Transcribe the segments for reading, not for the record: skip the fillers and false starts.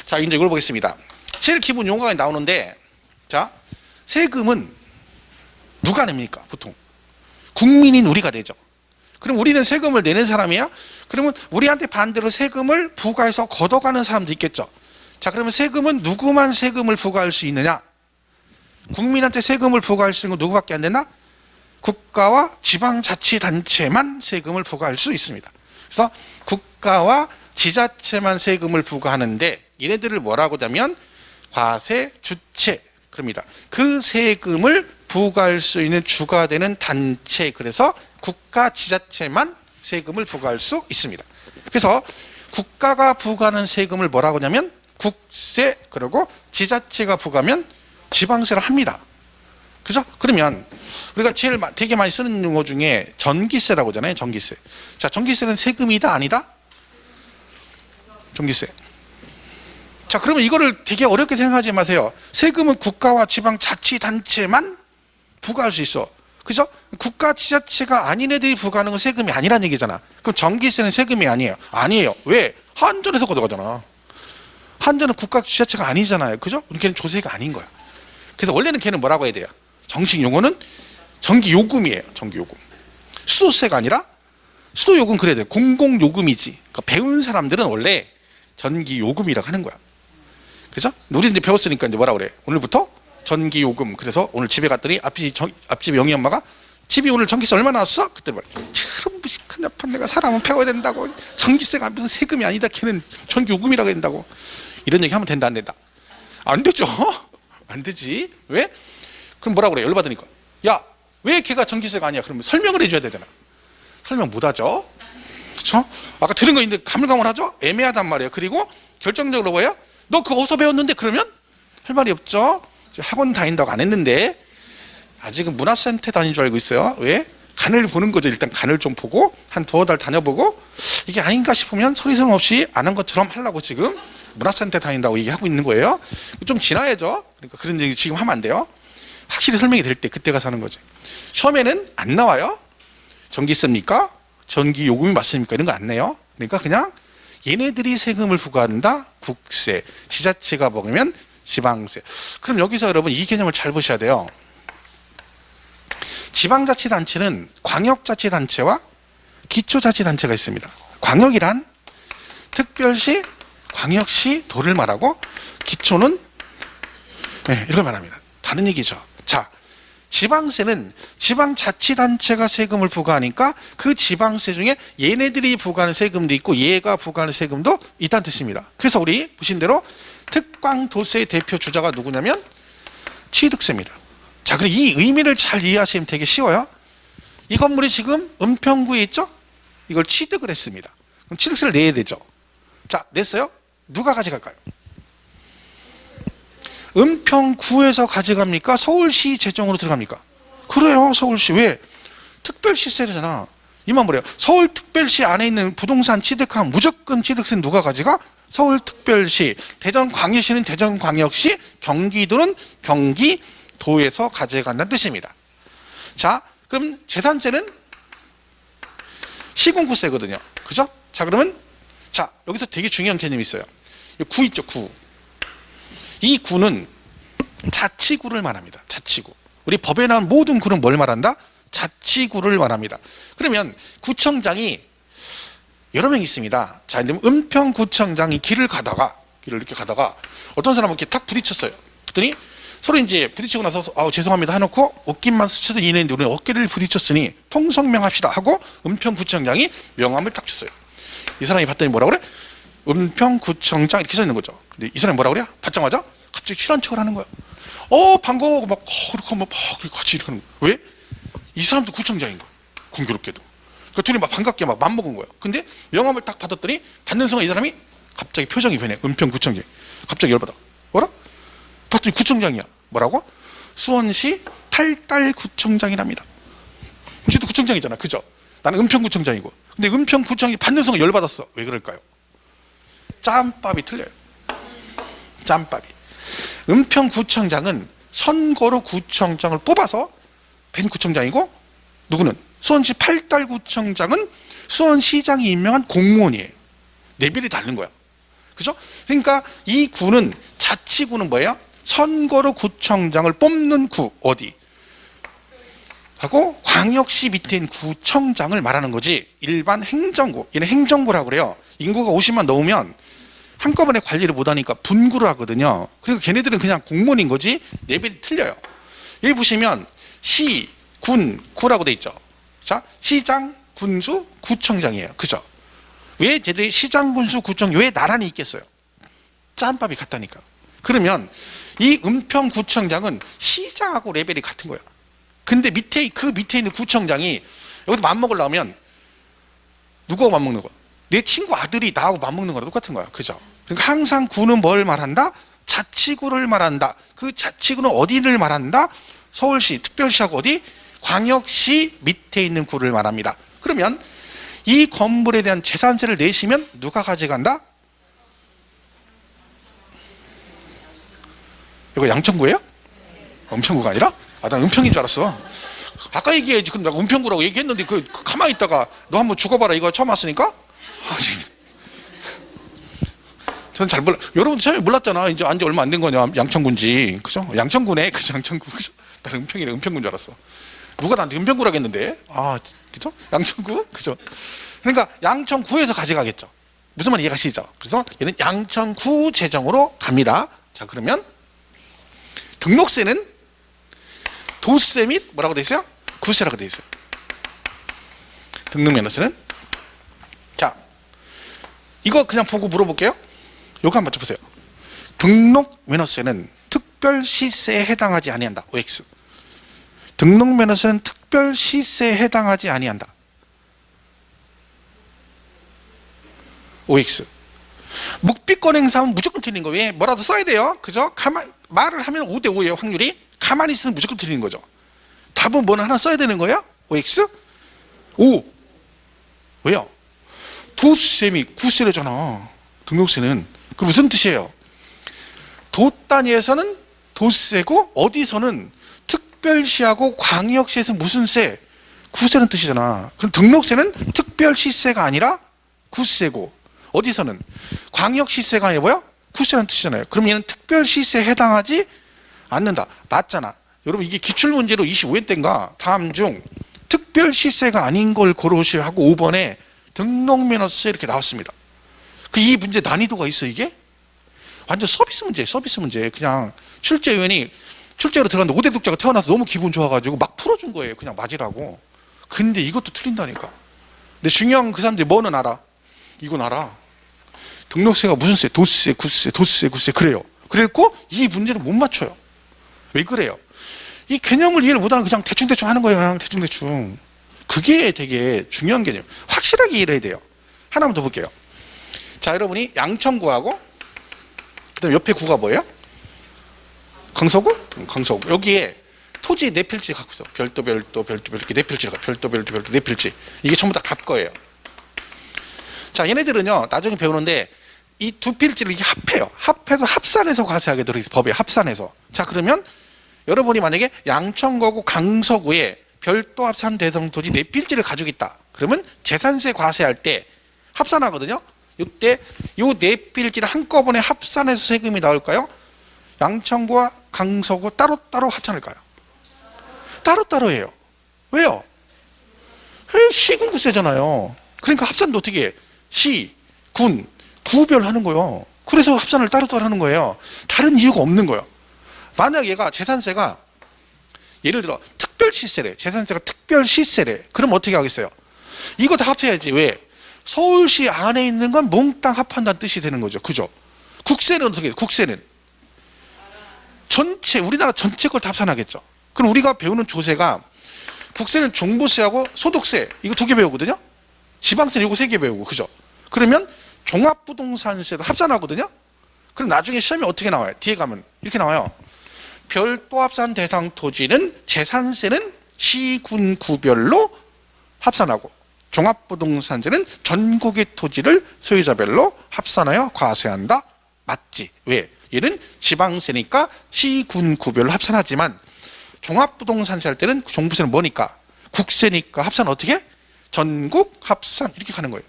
자, 이제 이걸 보겠습니다. 제일 기본 용어가 나오는데, 자, 세금은 누가 냅니까? 보통 국민인 우리가 내죠. 그럼 우리는 세금을 내는 사람이야? 그러면 우리한테 반대로 세금을 부과해서 걷어가는 사람도 있겠죠. 자, 그러면 세금은 누구만 세금을 부과할 수 있느냐? 국민한테 세금을 부과할 수 있는 건 누구밖에 안 되나? 국가와 지방자치단체만 세금을 부과할 수 있습니다. 그래서 국가와 지자체만 세금을 부과하는데, 얘네들을 뭐라고 하냐면 과세 주체 그럽니다. 그 세금을 부과할 수 있는 주가 되는 단체, 그래서 국가 지자체만 세금을 부과할 수 있습니다. 그래서 국가가 부과하는 세금을 뭐라고 하냐면 국세, 그리고 지자체가 부과하면 지방세를 합니다. 그죠? 그러면 우리가 제일 되게 많이 쓰는 용어 중에 전기세라고 하잖아요. 전기세. 자, 전기세는 세금이다 아니다? 전기세. 자, 그러면 이거를 되게 어렵게 생각하지 마세요. 세금은 국가와 지방자치단체만 부과할 수 있어. 그죠? 국가 지자체가 아닌 애들이 부과하는 건 세금이 아니란 얘기잖아. 그럼 전기세는 세금이 아니에요. 아니에요. 왜? 한전에서 걷어가잖아. 한전은 국가 지자체가 아니잖아요. 그죠? 걔는 조세가 아닌 거야. 그래서 원래는 걔는 뭐라고 해야 돼요? 정식 용어는 전기요금이에요. 전기요금. 수도세가 아니라 수도요금 그래야 돼. 공공요금이지. 그러니까 배운 사람들은 원래 전기요금이라고 하는 거야. 그죠? 우리 이제 배웠으니까 이제 뭐라 그래? 오늘부터 전기요금. 그래서 오늘 집에 갔더니 앞집에 영희 엄마가 집이 오늘 전기세 얼마 나왔어? 그때 말이야. 참 무식한 자판, 내가 사람은 배워야 된다고. 전기세가 무슨 세금이 아니다. 걔는 전기요금이라고 한다고. 이런 얘기 하면 된다 안 된다? 안 되죠. 안 되지. 왜? 그럼 뭐라 그래? 열받으니까. 야, 왜 걔가 전기세가 아니야? 그러면 설명을 해줘야 되잖아. 설명 못하죠. 그렇죠? 아까 들은 거 있는데 가물가물하죠? 애매하단 말이에요. 그리고 결정적으로 뭐예요? 너 그거 어디서 배웠는데? 그러면 할 말이 없죠. 학원 다닌다고 안 했는데 아직은 문화센터 다닌 줄 알고 있어요. 왜? 간을 보는 거죠. 일단 간을 좀 보고 한 두어 달 다녀보고 이게 아닌가 싶으면 소리소리 없이 안 한 것처럼 하려고 지금 문화센터 다닌다고 얘기하고 있는 거예요. 좀 지나야죠. 그러니까 그런 얘기 지금 하면 안 돼요. 확실히 설명이 될 때 그때 가서 하는 거지. 시험에는 안 나와요. 전기세입니까? 전기요금이 맞습니까? 이런 거 안 내요. 그러니까 그냥 얘네들이 세금을 부과한다. 국세. 지자체가 먹으면 지방세. 그럼 여기서 여러분 이 개념을 잘 보셔야 돼요. 지방자치단체는 광역자치단체와 기초자치단체가 있습니다. 광역이란 특별시, 광역시, 도를 말하고, 기초는 이걸 말합니다. 다른 얘기죠. 자, 지방세는 지방자치단체가 세금을 부과하니까 그 지방세 중에 얘네들이 부과하는 세금도 있고 얘가 부과하는 세금도 있다는 뜻입니다. 그래서 우리 보신 대로 특광도세의 대표 주자가 누구냐면 취득세입니다. 자, 그럼 이 의미를 잘 이해하시면 되게 쉬워요. 이 건물이 지금 은평구에 있죠? 이걸 취득을 했습니다. 그럼 취득세를 내야 되죠. 자, 냈어요? 누가 가져갈까요? 은평구에서 가져갑니까? 서울시 재정으로 들어갑니까? 그래요, 서울시. 왜? 특별시세잖아. 이만 뭐래요? 서울특별시 안에 있는 부동산 취득하면 무조건 취득세는 누가 가져가? 서울특별시. 대전광역시는 대전광역시, 경기도는 경기도에서 가져간다는 뜻입니다. 자, 그럼 재산세는 시군구세거든요. 그죠? 자, 그러면 자, 여기서 되게 중요한 개념이 있어요. 구 있죠, 구. 이 구는 자치구를 말합니다. 자치구. 우리 법에 나온 모든 구는 뭘 말한다? 자치구를 말합니다. 그러면 구청장이 여러 명 있습니다. 자, 은평구청장이 길을 이렇게 가다가 어떤 사람은 이렇게 탁 부딪혔어요. 그랬더니 서로 이제 부딪히고 나서 죄송합니다 해놓고 어깨만 스쳐도 이내인데 우리 어깨를 부딪혔으니 통성명합시다 하고 은평구청장이 명함을 딱 줬어요. 이 사람이 봤더니 뭐라 그래? 은평구청장 이렇게 써 있는 거죠. 근데 이 사람이 뭐라 그래요? 받자마자 갑자기 취한 척을 하는 거야. 반가워 막 이렇게 막 같이 이렇게 하는 거야. 왜? 이 사람도 구청장인 거야. 공교롭게도. 그러니까 둘이 막 반갑게 막 맘먹은 거야. 근데 명함을 딱 받았더니 받는 순간 이 사람이 갑자기 표정이 변해. 은평구청장. 갑자기 열받아. 뭐라? 봤더니 구청장이야. 뭐라고? 수원시 팔달구청장이랍니다. 쟤도 구청장이잖아. 그죠? 나는 은평구청장이고. 근데 은평구청이 받는 순간 열받았어. 왜 그럴까요? 짬밥이 틀려요. 짬밥이. 은평구청장은 선거로 구청장을 뽑아서 뵌 구청장이고, 누구는? 수원시 팔달구청장은 수원시장이 임명한 공무원이에요. 레벨이 다른 거야. 그죠? 그러니까 이 구는, 자치구는 뭐예요? 선거로 구청장을 뽑는 구, 어디? 하고 광역시 밑에 있는 구청장을 말하는 거지, 일반 행정구, 얘는 행정구라고 그래요. 인구가 50만 넘으면 한꺼번에 관리를 못하니까 분구를 하거든요. 그리고 걔네들은 그냥 공무원인 거지 레벨이 틀려요. 여기 보시면 시, 군, 구라고 돼 있죠. 자, 시장, 군수, 구청장이에요. 그죠? 왜 쟤들이 시장, 군수, 구청, 왜 나란히 있겠어요? 짬밥이 같다니까. 그러면 이 은평구청장은 시장하고 레벨이 같은 거야. 근데 그 밑에 있는 구청장이 여기서 맘먹으려면 누구하고 맘먹는 거야? 내 친구 아들이 나하고 맞먹는 거랑 똑같은 거야. 그죠? 그러니까 항상 구는 뭘 말한다? 자치구를 말한다. 그 자치구는 어디를 말한다? 서울시, 특별시하고 어디? 광역시 밑에 있는 구를 말합니다. 그러면 이 건물에 대한 재산세를 내시면 누가 가져간다? 이거 양천구예요? 은평구가 아니라? 아, 난 은평인 줄 알았어. 아까 얘기해야지. 그럼 내가 은평구라고 얘기했는데 그 가만히 있다가 너 한번 죽어봐라 이거 처음 왔으니까? 저는 잘 몰라. 여러분도 처음에 몰랐잖아. 이제 안지 얼마 안 된 거냐, 양천구인지. 그죠? 양천구네. 그죠? 양천구. 그죠? 나는 은평이래. 은평구인 줄 알았어. 누가 나한테 은평구라고 했는데. 아, 그죠? 양천구? 그죠? 그러니까 양천구에서 가져가겠죠. 무슨 말 이해가시죠? 그래서 얘는 양천구 재정으로 갑니다. 자, 그러면 등록세는 도세 및 뭐라고 돼 있어요? 구세라고 돼 있어요. 등록면허세는. 자, 이거 그냥 보고 물어볼게요. 요거 한번 맞춰보세요. 등록면허세는 특별시세에 해당하지 아니한다. OX. 등록면허세는 특별시세에 해당하지 아니한다. OX. 묵비권 행사하면 무조건 틀린 거. 왜? 뭐라도 써야 돼요. 그죠? 말을 하면 5대 5예요. 확률이. 가만히 있으면 무조건 틀리는 거죠. 답은 뭐 하나 써야 되는 거예요? OX? O. 왜요? 도세 및 구세래잖아. 등록세는. 그 무슨 뜻이에요? 도 단위에서는 도세고 어디서는 특별시하고 광역시에서 무슨 세? 구세는 뜻이잖아. 그럼 등록세는 특별시세가 아니라 구세고 어디서는 광역시세가 아니라 뭐야? 구세라는 뜻이잖아요. 그럼 얘는 특별시세에 해당하지 않는다. 맞잖아. 여러분 이게 기출문제로 25회 때인가 다음 중 특별시세가 아닌 걸 고르시오 하고 5번에 등록면허세 이렇게 나왔습니다. 이 문제 난이도가 있어. 이게 완전 서비스 문제예요. 서비스 문제. 그냥 출제위원이 출제로 들어갔는데 5대 독자가 태어나서 너무 기분 좋아가지고 막 풀어준 거예요. 그냥 맞으라고. 근데 이것도 틀린다니까. 근데 중요한 그 사람들이 뭐는 알아? 이건 알아. 등록세가 무슨 세? 도세, 구세, 도세, 구세. 그래요. 그랬고 이 문제를 못 맞춰요. 왜 그래요? 이 개념을 이해를 못하는 그냥 대충대충 하는 거예요. 그냥 대충대충. 그게 되게 중요한 개념. 확실하게 이해를 해야 돼요. 하나만 더 볼게요. 자, 여러분이 양천구하고 그다음 옆에 구가 뭐예요? 강서구? 강서구. 여기에 토지 네 필지 갖고 있어. 별도 이렇게 네 필지가 별도 네 필지. 이게 전부 다 갑 거예요. 자, 얘네들은요 나중에 배우는데 이 두 필지를 이렇게 합해요. 합해서 합산해서 과세하게 들어있어. 법에 합산해서. 자, 그러면 여러분이 만약에 양천구하고 강서구에 별도 합산 대상 토지 네 필지를 가지고 있다. 그러면 재산세 과세할 때 합산하거든요. 이때 요 네 필지를 한꺼번에 합산해서 세금이 나올까요? 양천구와 강서구 따로따로 합산할까요? 따로따로 해요. 왜요? 시군구세잖아요. 그러니까 합산도 어떻게 해? 시, 군, 구별 하는 거예요. 그래서 합산을 따로따로 하는 거예요. 다른 이유가 없는 거예요. 만약 얘가 재산세가 예를 들어 특별시세래. 재산세가 특별시세래. 그럼 어떻게 하겠어요? 이거 다 합쳐야지. 왜? 서울시 안에 있는 건 몽땅 합한다는 뜻이 되는 거죠. 그죠? 국세는 어떻게 해요? 국세는 전체, 우리나라 전체 걸 다 합산하겠죠. 그럼 우리가 배우는 조세가 국세는 종부세하고 소득세 이거 두 개 배우거든요. 지방세는 이거 세 개 배우고. 그죠? 그러면 종합부동산세도 합산하거든요. 그럼 나중에 시험이 어떻게 나와요? 뒤에 가면 이렇게 나와요. 별도 합산 대상 토지는 재산세는 시, 군, 구별로 합산하고 종합부동산세는 전국의 토지를 소유자별로 합산하여 과세한다. 맞지? 왜? 얘는 지방세니까 시, 군, 구별로 합산하지만 종합부동산세 할 때는 종부세는 뭐니까? 국세니까 합산 어떻게? 전국 합산 이렇게 가는 거예요.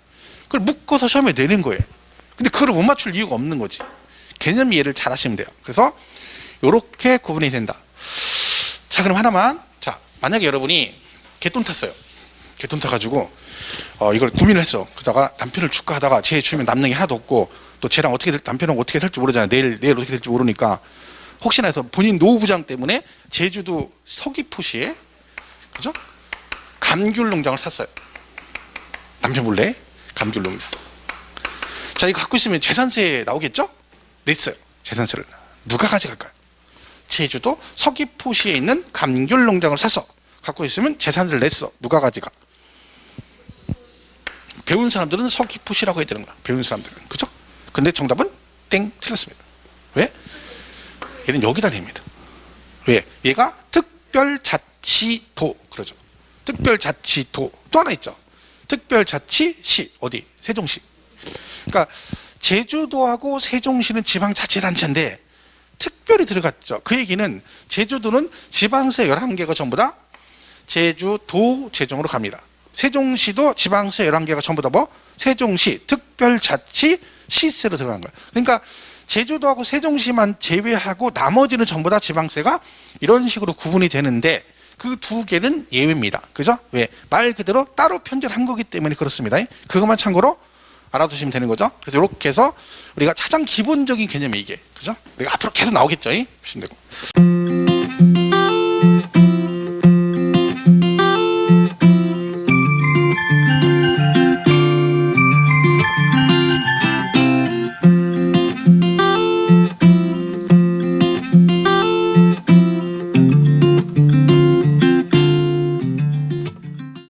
그걸 묶어서 시험에 내는 거예요. 근데 그걸 못 맞출 이유가 없는 거지. 개념 이해를 잘 하시면 돼요. 그래서 이렇게 구분이 된다. 자, 그럼 하나만. 자, 만약에 여러분이 개돈 탔어요. 개돈 타가지고 이걸 고민을 했어. 그러다가 남편을 축가하다가 쟤 주면 남는 게 하나도 없고, 또 쟤랑 남편하고 어떻게 살지 모르잖아요. 내일 어떻게 될지 모르니까 혹시나 해서 본인 노후 부장 때문에 제주도 서귀포시에, 그죠? 감귤 농장을 샀어요. 남편 몰래 감귤 농장. 자, 이거 갖고 있으면 재산세 나오겠죠? 냈어요. 재산세를. 누가 가져갈까요? 제주도 서귀포시에 있는 감귤 농장을 사서 갖고 있으면 재산세를 냈어. 누가 가져가? 배운 사람들은 서귀포시라고 해야 되는 거야. 배운 사람들은. 그죠? 근데 정답은 땡, 틀렸습니다. 왜? 얘는 여기다 냅니다. 왜? 얘가 특별자치도 그러죠. 특별자치도. 또 하나 있죠. 특별자치시. 어디? 세종시. 그러니까 제주도하고 세종시는 지방자치단체인데 특별히 들어갔죠. 그 얘기는 제주도는 지방세 11개가 전부 다 제주도 재정으로 갑니다. 세종시도 지방세 11개가 전부 다 뭐? 세종시 특별자치 시세로 들어간 거예요. 그러니까 제주도하고 세종시만 제외하고 나머지는 전부 다 지방세가 이런 식으로 구분이 되는데 그 두 개는 예외입니다. 그죠? 왜? 말 그대로 따로 편제한 거기 때문에 그렇습니다. 그것만 참고로 알아두시면 되는 거죠. 그래서 이렇게 해서 우리가 가장 기본적인 개념이 이게, 그죠? 우리가 앞으로 계속 나오겠죠. 보시면 되고.